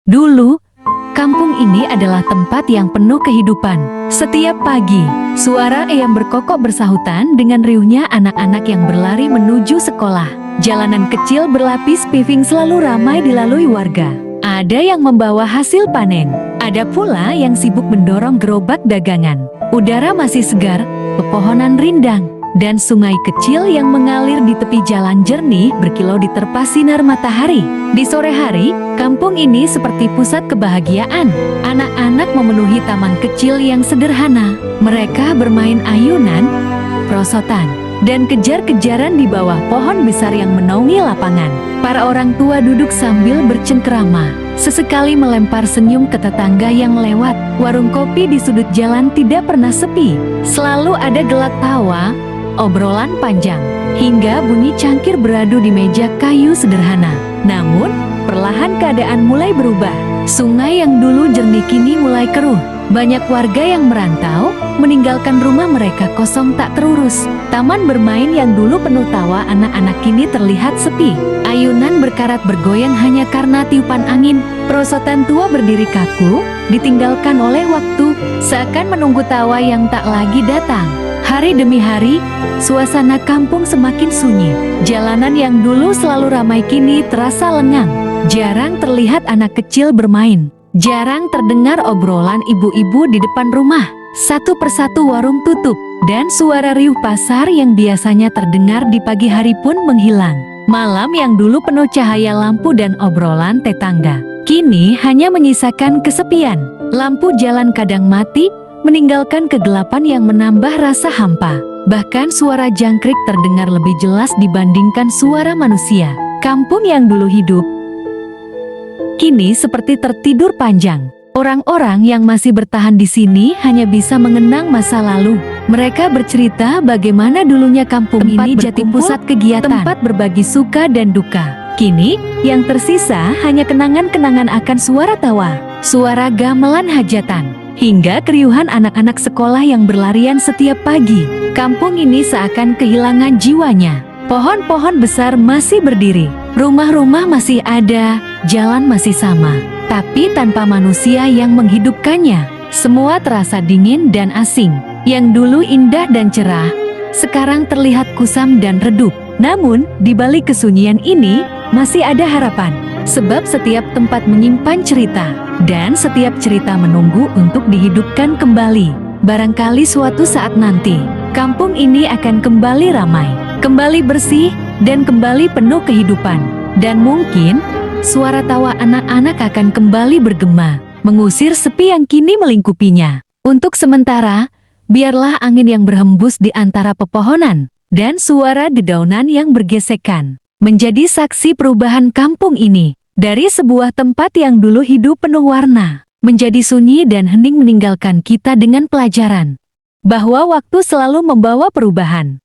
Dulu, kampung ini adalah tempat yang penuh kehidupan. Setiap pagi, suara eyam berkokok bersahutan dengan riuhnya anak-anak yang berlari menuju sekolah. Jalanan kecil berlapis paving selalu ramai dilalui warga. Ada yang membawa hasil panen, ada pula yang sibuk mendorong gerobak dagangan. Udara masih segar, pepohonan rindang, dan sungai kecil yang mengalir di tepi jalan jernih berkilau diterpa sinar matahari. Di sore hari, kampung ini seperti pusat kebahagiaan. Anak-anak memenuhi taman kecil yang sederhana. Mereka bermain ayunan, perosotan, dan kejar-kejaran di bawah pohon besar yang menaungi lapangan. Para orang tua duduk sambil bercengkerama, sesekali melempar senyum ke tetangga yang lewat. Warung kopi di sudut jalan tidak pernah sepi. Selalu ada gelak tawa, obrolan panjang, hingga bunyi cangkir beradu di meja kayu sederhana. Namun, perlahan keadaan mulai berubah. Sungai yang dulu jernih kini mulai keruh. Banyak warga yang merantau, meninggalkan rumah mereka kosong tak terurus. Taman bermain yang dulu penuh tawa anak-anak kini terlihat sepi. Ayunan berkarat bergoyang hanya karena tiupan angin. Perosotan tua berdiri kaku, ditinggalkan oleh waktu, seakan menunggu tawa yang tak lagi datang. Hari demi hari, suasana kampung semakin sunyi. Jalanan yang dulu selalu ramai kini terasa lengang. Jarang terlihat anak kecil bermain. Jarang terdengar obrolan ibu-ibu di depan rumah. Satu persatu warung tutup, dan suara riuh pasar yang biasanya terdengar di pagi hari pun menghilang. Malam yang dulu penuh cahaya lampu dan obrolan tetangga, kini hanya menyisakan kesepian. Lampu jalan kadang mati, meninggalkan kegelapan yang menambah rasa hampa. Bahkan suara jangkrik terdengar lebih jelas dibandingkan suara manusia. Kampung yang dulu hidup kini seperti tertidur panjang. Orang-orang yang masih bertahan di sini hanya bisa mengenang masa lalu. Mereka bercerita bagaimana dulunya kampung ini jadi pusat kegiatan, tempat berbagi suka dan duka. Kini, yang tersisa hanya kenangan-kenangan akan suara tawa, suara gamelan hajatan, hingga keriuhan anak-anak sekolah yang berlarian setiap pagi. Kampung ini seakan kehilangan jiwanya. Pohon-pohon besar masih berdiri, rumah-rumah masih ada, jalan masih sama, tapi tanpa manusia yang menghidupkannya. Semua terasa dingin dan asing. Yang dulu indah dan cerah, sekarang terlihat kusam dan redup. Namun, di balik kesunyian ini, masih ada harapan. Sebab setiap tempat menyimpan cerita, dan setiap cerita menunggu untuk dihidupkan kembali. Barangkali suatu saat nanti, kampung ini akan kembali ramai, kembali bersih, dan kembali penuh kehidupan. Dan mungkin, suara tawa anak-anak akan kembali bergema, mengusir sepi yang kini melingkupinya. Untuk sementara, biarlah angin yang berhembus di antara pepohonan, dan suara dedaunan yang bergesekan, menjadi saksi perubahan kampung ini. Dari sebuah tempat yang dulu hidup penuh warna, menjadi sunyi dan hening, meninggalkan kita dengan pelajaran bahwa waktu selalu membawa perubahan.